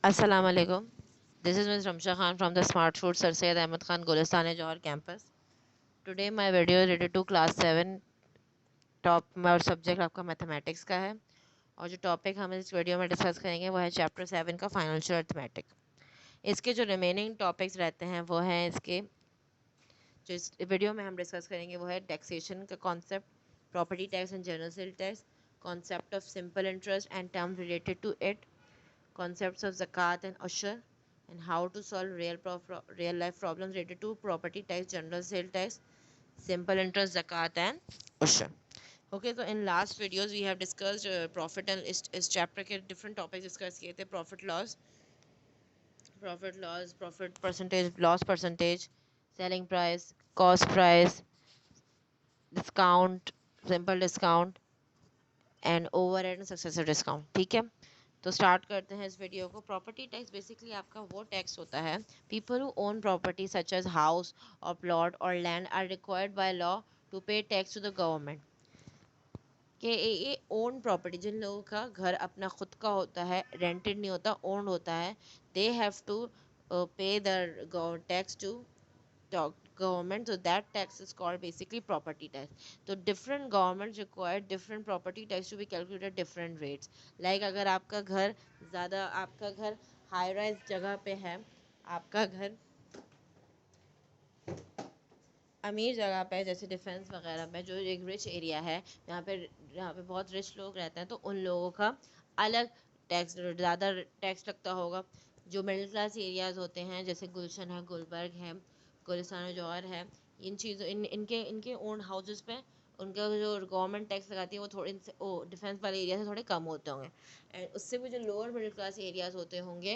Assalamu alaikum. This is Ms. Ramsha Khan from the Smart Food Sir Syed Ahmed Khan Golestane Johar campus. Today my video is related to class 7 top में और subject आपका mathematics का है और जो topic हम इस video में डिस्कस करेंगे वो है चैप्टर 7 का फाइनेंशियल अर्थमेटिक। इसके जो रिमेनिंग टॉपिक्स रहते हैं वो हैं इसके जो इस वीडियो में हम डिस्कस करेंगे वो है टैक्सेशन का concept, property tax and general sale tax, concept of simple interest and term related to it, concepts of zakat and usher, and how to solve real life problems related to property tax, general sale tax, simple interest, zakat and usher. Okay, so in last videos we have discussed profit and इस chapter के different topics discuss किए थे, profit loss, profit percentage, loss percentage, selling price, cost price, discount, simple discount and over and successor discount. ठीक है, तो start करते हैं इस वीडियो को। प्रॉपर्टी टैक्स बेसिकली आपका वो टैक्स होता है, people who own property such as house और प्लॉट और land are required by law to pay tax to the government. कि ये ओन प्रॉपर्टी, जिन लोगों का घर अपना खुद का होता है, रेंटेड नहीं होता, ओन होता है, they have to pay the tax to government, so that tax is called basically property tax. So different governments require different property tax to be calculated different rates. Like अगर आपका घर high rise जगह पे है, आपका घर अमीर जगह पे है, जैसे डिफेंस वगैरह में जो एक रिच एरिया है, यहाँ पे बहुत रिच लोग रहते हैं, तो उन लोगों का अलग टैक्स, ज़्यादा टैक्स लगता होगा। जो मिडिल क्लास एरियाज़ होते हैं जैसे गुलशन है, गुलबर्ग है, गुलिस्तान जौहर है, इन चीज़ों इनके इनके ओन हाउसेस पे उनका जो गवर्नमेंट टैक्स लगाती है वो थोड़े इनसे डिफेंस वाले एरिया से थोड़े कम होते होंगे, एंड उससे भी जो लोअर मिडिल क्लास एरियाज़ होते होंगे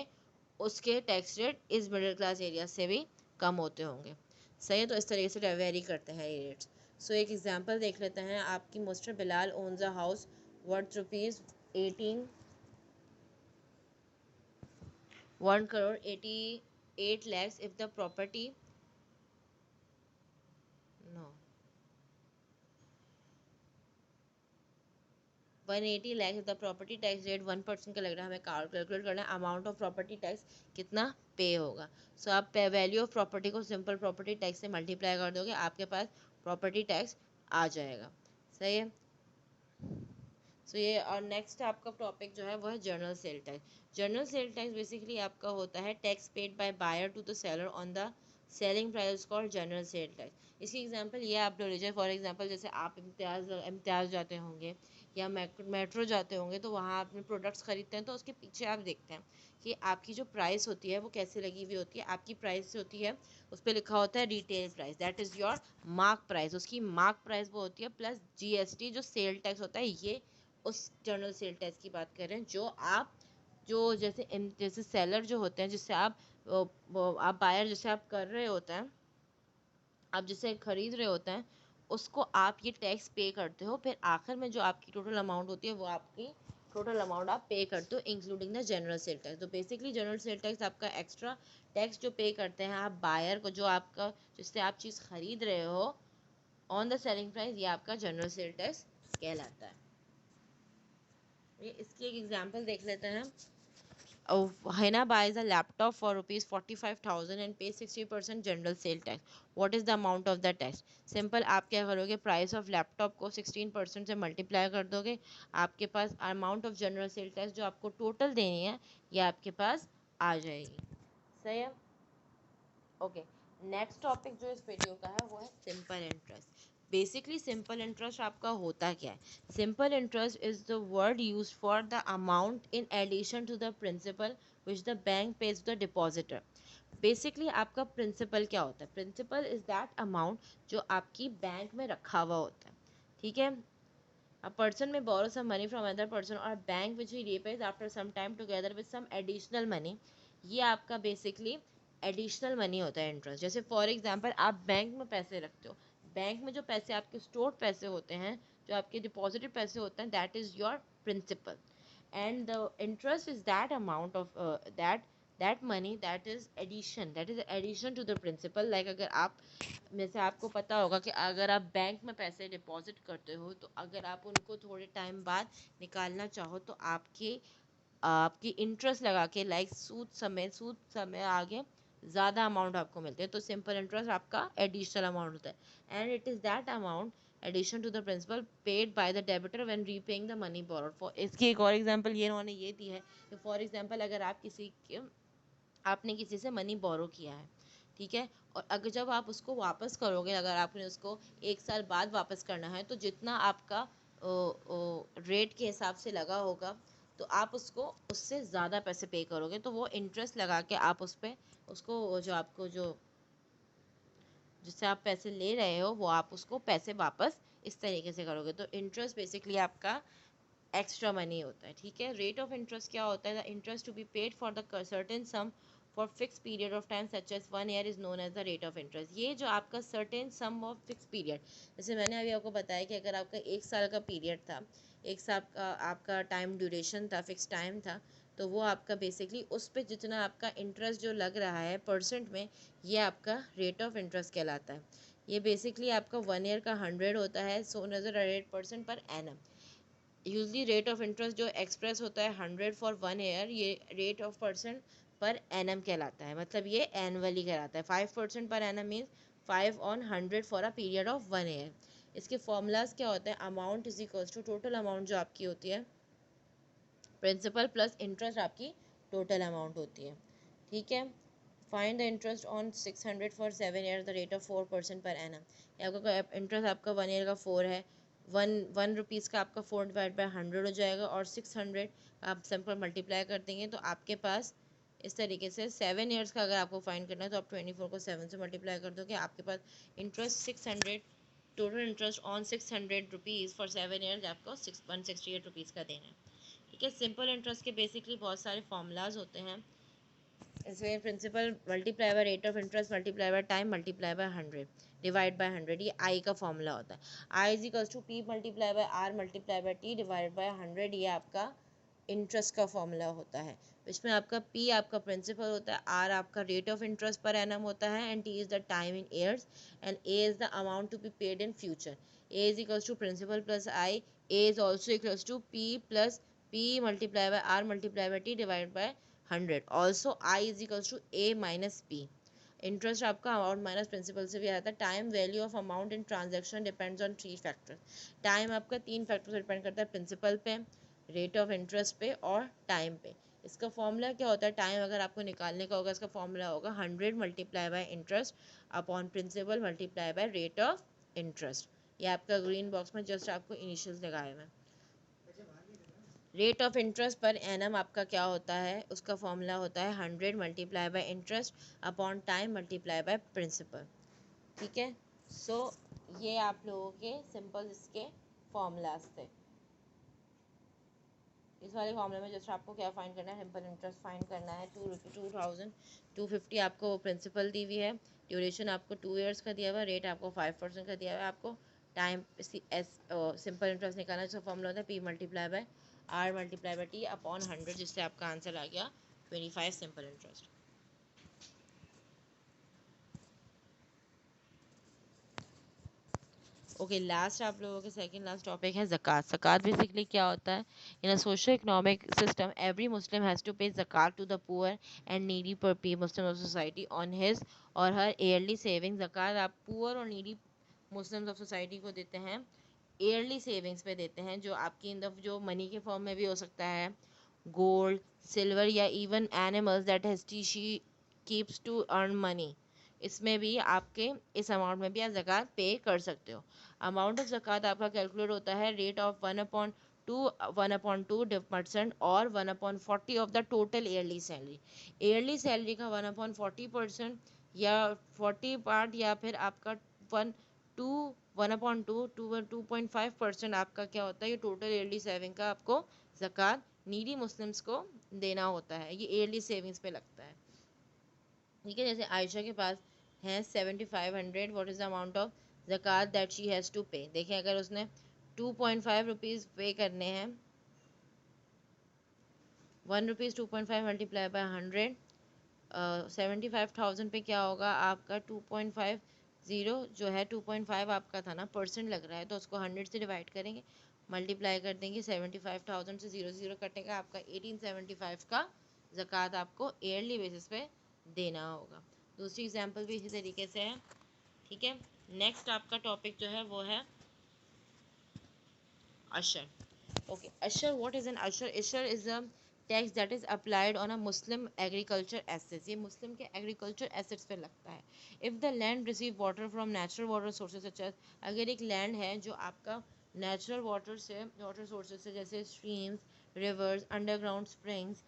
उसके टैक्स रेट इस मिडिल क्लास एरिया से भी कम होते होंगे। सही है, तो इस तरीके से वेरी करते हैं ये रेट्स। सो एक एग्जांपल देख लेते हैं। आपकी mister Bilal owns a house worth rupees 18 1 crore 88 lakhs if the property no 180 lakhs if the property tax rate 1% का लग रहा है। हमें कैलकुलेट करना है अमाउंट ऑफ प्रॉपर्टी टैक्स कितना पे होगा। सो आप वैल्यू ऑफ प्रॉपर्टी को सिंपल प्रॉपर्टी टैक्स से मल्टीप्लाई कर दोगे, आपके पास प्रॉपर्टी टैक्स आ जाएगा। सही है, सो ये और नेक्स्ट आपका टॉपिक जो है वो है general sale tax. General sale tax basically आपका होता है tax paid by buyer to the seller on the selling price called general sale tax. इसकी एग्जांपल ये आप ले लीजिए, फॉर एग्जांपल जैसे आप इम्तियाज़ जाते होंगे या मेट्रो जाते होंगे, तो वहाँ अपने प्रोडक्ट्स खरीदते हैं, तो उसके पीछे आप देखते हैं कि आपकी जो प्राइस होती है वो कैसे लगी हुई होती है। आपकी प्राइस होती है, उस पर लिखा होता है retail price, that is your mark price. उसकी मार्क प्राइस वो होती है प्लस जीएसटी जो सेल टैक्स होता है, ये उस जर्नल सेल टैक्स की बात कर रहे हैं। जो जैसे सेलर जो होते हैं, जिससे आप बायर जिसे आप कर रहे होते हैं, आप जिसे खरीद रहे होते हैं, उसको आप ये टैक्स पे करते हो। फिर आखिर में जो आपकी टोटल अमाउंट होती है वो आपकी टोटल अमाउंट आप पे करते हो including the general sale tax. तो बेसिकली जनरल सेल टैक्स आपका एक्स्ट्रा टैक्स जो पे करते हैं आप बायर को, जो आपका जिससे आप चीज़ खरीद रहे हो ऑन द सेलिंग प्राइस, ये आपका जनरल सेल टैक्स कहलाता है। ये इसकी एक एग्जांपल देख लेते हैं। Hina buys a laptop for rupees 45,000 and pays 60% general sale tax. What is the amount of the tax? Simple, आप क्या करोगे, प्राइस ऑफ लैपटॉप को 16% से मल्टीप्लाई कर दोगे, आपके पास amount of general sale tax जो आपको टोटल देनी है ये आपके पास आ जाएगी। सही है, ओके। नेक्स्ट टॉपिक जो इस वीडियो का है वो है simple interest. Basically simple interest आपका होता क्या है? Simple interest is the word use for the amount in addition to the principal which the bank pays the depositor. Basically आपका प्रिंसिपल क्या होता है? प्रिंसिपल इज दैट अमाउंट जो आपकी बैंक में रखा हुआ होता है। ठीक है, a person may borrow some money from another person or bank which he repays after some time together with some additional money। ये आपका बेसिकली एडिशनल मनी होता है इंटरेस्ट। जैसे फॉर एग्जांपल आप बैंक में पैसे रखते हो, बैंक में जो पैसे आपके स्टोर्ड पैसे होते हैं, जो आपके डिपॉजिटेड पैसे होते हैं, that is your principal, and the interest is that amount of that money that is addition to the principal। like अगर आप में से आपको पता होगा कि अगर आप बैंक में पैसे डिपॉजिट करते हो, तो अगर आप उनको थोड़े टाइम बाद निकालना चाहो तो आपके आपकी इंटरेस्ट लगा के लाइक सूद समय आगे ज़्यादा अमाउंट आपको मिलते हैं, तो सिंपल इंटरेस्ट आपका एडिशनल अमाउंट होता है and it is that amount addition to the principal paid by the debtor when repaying the money borrowed for. इसकी एक और एग्जांपल ये उन्होंने ये दी है कि फॉर एग्जांपल अगर आपने किसी से मनी बोरो किया है, ठीक है, और अगर जब आप उसको वापस करोगे, अगर आपने उसको 1 साल बाद वापस करना है, तो जितना आपका रेट के हिसाब से लगा होगा तो आप उसको उससे ज़्यादा पैसे पे करोगे, तो वो इंटरेस्ट लगा के आप उस पर उसको जो आपको जो जिससे आप पैसे ले रहे हो वो आप उसको पैसे वापस इस तरीके से करोगे, तो इंटरेस्ट बेसिकली आपका एक्स्ट्रा मनी होता है, ठीक है। रेट ऑफ इंटरेस्ट क्या होता है? The interest to be paid for the certain sum for fix period of time such as 1 year is known as the rate of interest. ये जो आपका certain sum of fix period, जैसे मैंने अभी आपको बताया कि अगर आपका 1 साल का पीरियड था, 1 साल का आपका टाइम ड्यूरेशन था, फिक्स टाइम था, तो वो आपका बेसिकली उस पर जितना आपका इंटरेस्ट जो लग रहा है परसेंट में, ये आपका रेट ऑफ इंटरेस्ट कहलाता है। ये बेसिकली आपका 1 ईयर का 100 होता है, सो नजर 8% per annum. Usually rate of interest जो एक्सप्रेस होता है 100 फॉर 1 ईयर, ये rate of percent per annum कहलाता है, मतलब ये एनुअली कहलाता है। 5% per annum means 5/100 for a period of 1 year. इसके फॉर्मूलाज क्या होते हैं? Amount is equals to total amount जो आपकी होती है, प्रिंसिपल प्लस इंटरेस्ट आपकी टोटल अमाउंट होती है, ठीक है। Find the interest on 600 for 7 year the rate of 4% पर एनम। आपका इंटरेस्ट आपका 1 ईयर का 4 है, वन रुपीज़ का आपका 4/100 हो जाएगा, और 600 आप सिंपल मल्टीप्लाई कर देंगे तो आपके पास इस तरीके से 7 ईयर्स का अगर आपको फाइंड करना है तो आप 24 को 7 से मल्टीप्लाई कर दोगे, आपके पास interest 600, total interest on 600 rupees for 7 years आपको 168 रुपीज़ का देना है, ठीक है। सिंपल इंटरेस्ट के बेसिकली बहुत सारे फॉर्मूलाज होते हैं, इसमें principal multiply by rate of interest multiply by time multiply by 100 divide by 100, ये आई का फॉर्मूला होता है। I is equals to P multiply by R multiply by T divide by 100, ये आपका इंटरेस्ट का फॉर्मूला होता है। इसमें आपका पी आपका प्रिंसिपल होता है, आर आपका rate of interest per annum होता है, and T is the time in years, and A is the amount to be paid in future. A is equals to principal plus I, A is also equals to P plus P multiply by R multiply by T divide by 100। Also I is equals to A minus P. Interest आपका amount minus principal से भी आता है। Time value of amount in transaction depends on 3 factors. Time आपका 3 factor से depend करता है, principal पे, रेट ऑफ इंटरेस्ट पे और टाइम पे। इसका फॉर्मूला क्या होता है? टाइम अगर आपको निकालने का होगा, इसका फॉर्मूला होगा 100 multiply by interest upon principal multiply by rate of interest. ये आपका ग्रीन बॉक्स में जस्ट आपको इनिशियल्स लगाए हुए हैं। Rate of interest per annum आपका क्या होता है? उसका फॉर्मूला होता है 100 multiply by interest upon time multiply by principal, ठीक है। सो ये आप लोगों के सिंपल इसके फॉर्मूलाज थे। इस वाले फॉर्मूले में जस्ट आपको क्या फाइंड करना है? सिंपल इंटरेस्ट फाइंड करना है। 2,250 आपको प्रिंसिपल दी हुई है, ड्यूरेशन आपको 2 ईयर्स का दिया हुआ है, रेट आपको 5% का दिया हुआ है, आपको टाइम सिंपल इंटरेस्ट निकालना है। जो फॉर्मूला होता है P multiply by R multiply by T upon 100, जिससे आपका आंसर आ गया 25 सिंपल इंटरेस्ट। ओके, लास्ट आप लोगों के सेकंड लास्ट टॉपिक है ज़कात। ज़कात बेसिकली क्या होता है? In a socio economic system every Muslim has to pay ज़कात to the poor and needy per P Muslim of society on his or her yearly saving. ज़कात आप पुअर और नीडी मुस्लिम्स ऑफ सोसाइटी को देते हैं, yearly savings पे देते हैं, जो आपकी इन द जो मनी के फॉर्म में भी हो सकता है, गोल्ड, सिल्वर या even animals that has she keeps to earn money. इसमें भी आपके इस अमाउंट में भी आप ज़कात पे कर सकते हो। अमाउंट ऑफ ज़कात आपका कैलकुलेट होता है रेट ऑफ 1/2% और 1/40 of the total yearly salary. Yearly salary का 1/40% या 40 पार्ट, या फिर आपका 2.5% आपका क्या होता है? ये टोटल ईयरली सेविंग का आपको ज़कात नीडी मुस्लिम्स को देना होता है, ये ईयरली सेविंग्स पे लगता है, ठीक है। जैसे आयशा के पास है 7500, what is the amount of ज़कात that she has to pay. देखें, अगर उसने 2.5 रुपीज़ पे करने हैं, 1 रुपीज़ 2.5 मल्टीप्लाई बाय 100, 75,000 पे क्या होगा आपका? 2.50 जो है 2.5 आपका था ना, परसेंट लग रहा है, तो उसको 100 से डिवाइड करेंगे, मल्टीप्लाई कर देंगे 75,000 से 0 कटेगा, आपका 1875 का ज़कात आपको ईयरली बेसिस पे देना होगा। दूसरी एग्जांपल भी इसी तरीके से है, ठीक है। नेक्स्ट आपका टॉपिक जो है वो है अशर। ओके, अशर, व्हाट इज़ एन अशर? अशर is a tax that is applied on a Muslim agriculture assets. ये मुस्लिम के एग्रीकल्चर एसेट्स पे लगता है। If the land receive water from natural water sources such as, अगर एक लैंड है जो आपका नेचुरल वाटर सोर्सेज से जैसे streams, rivers, underground springs,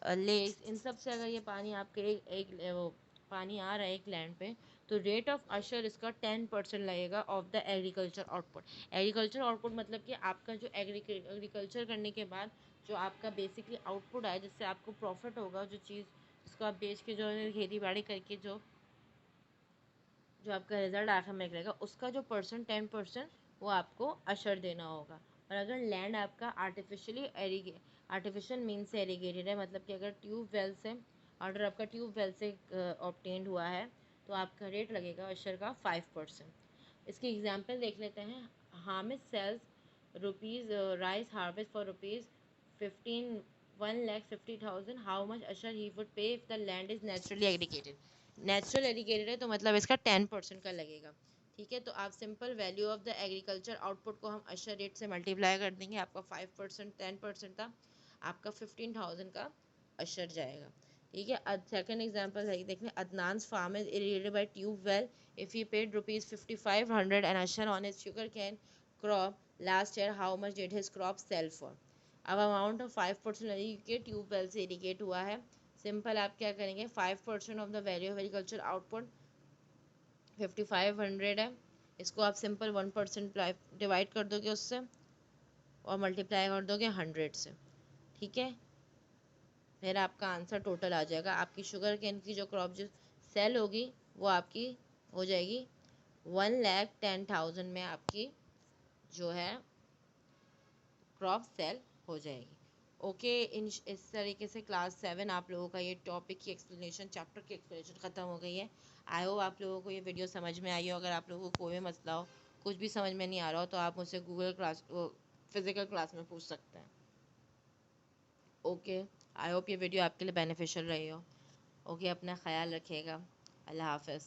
lakes, इन सब से अगर ये पानी आपके वो पानी आ रहा है एक लैंड पे, तो रेट ऑफ अशर इसका 10% लगेगा of the agriculture output. Agriculture output मतलब कि आपका जो एग्रीकल्चर करने के बाद जो आपका बेसिकली आउटपुट आए, जिससे आपको प्रॉफिट होगा, जो चीज़ जिसको आप बेच के जो खेती बाड़ी करके जो आपका रिजल्ट आखिर में निकलेगा, उसका जो 10% वो आपको अशर देना होगा। और अगर लैंड आपका आर्टिफिशियल मीन से एरीगेटेड है, मतलब कि अगर ट्यूबवेल से ऑर्डर आपका ट्यूबवेल से ऑब्टेंड हुआ है, तो आपका रेट लगेगा अशर का 5%। इसकी एग्जांपल देख लेते हैं। Hamid sells rupees rice harvest for rupees 1,50,000, how much अशर he would pay if the land is naturally aggregated. Natural irrigated है तो मतलब इसका 10% का लगेगा, ठीक है। तो आप simple value of the agriculture output को हम अशर रेट से मल्टीप्लाई कर देंगे, आपका 5% 10% था, आपका 15,000 का अशर जाएगा, ठीक है। सेकंड एग्जांपल है, देख लें। Adnan's farm is irrigated by tube well, if he paid ₹5,500 and अशर on his sugar cane crop last year, how much did his crop sell for? अब अमाउंट ऑफ 5% लगेगी क्योंकि ट्यूब वेल से इरिगेट हुआ है। सिंपल आप क्या करेंगे, 5% of the value of agriculture output 5,500 है, इसको आप सिंपल 1% डिवाइड कर दोगे उससे और मल्टीप्लाई कर दोगे 100 से, ठीक है। फिर आपका आंसर टोटल आ जाएगा। आपकी शुगर केन की जो क्रॉप जो सेल होगी वो आपकी हो जाएगी 1,10,000 में, आपकी जो है क्रॉप सेल हो जाएगी। ओके, इस तरीके से क्लास 7 आप लोगों का ये टॉपिक की एक्सप्लेनेशन, चैप्टर की एक्सप्लेनेशन ख़त्म हो गई है। आई होप आप लोगों को ये वीडियो समझ में आई हो। अगर आप लोगों को कोई भी मसला हो, कुछ भी समझ में नहीं आ रहा हो, तो आप मुझसे गूगल क्लास फिज़िकल क्लास में पूछ सकते हैं। ओके, आई होप ये वीडियो आपके लिए बेनिफिशियल रही हो। ओके, अपना ख्याल रखिएगा। अल्लाह हाफ़िज़।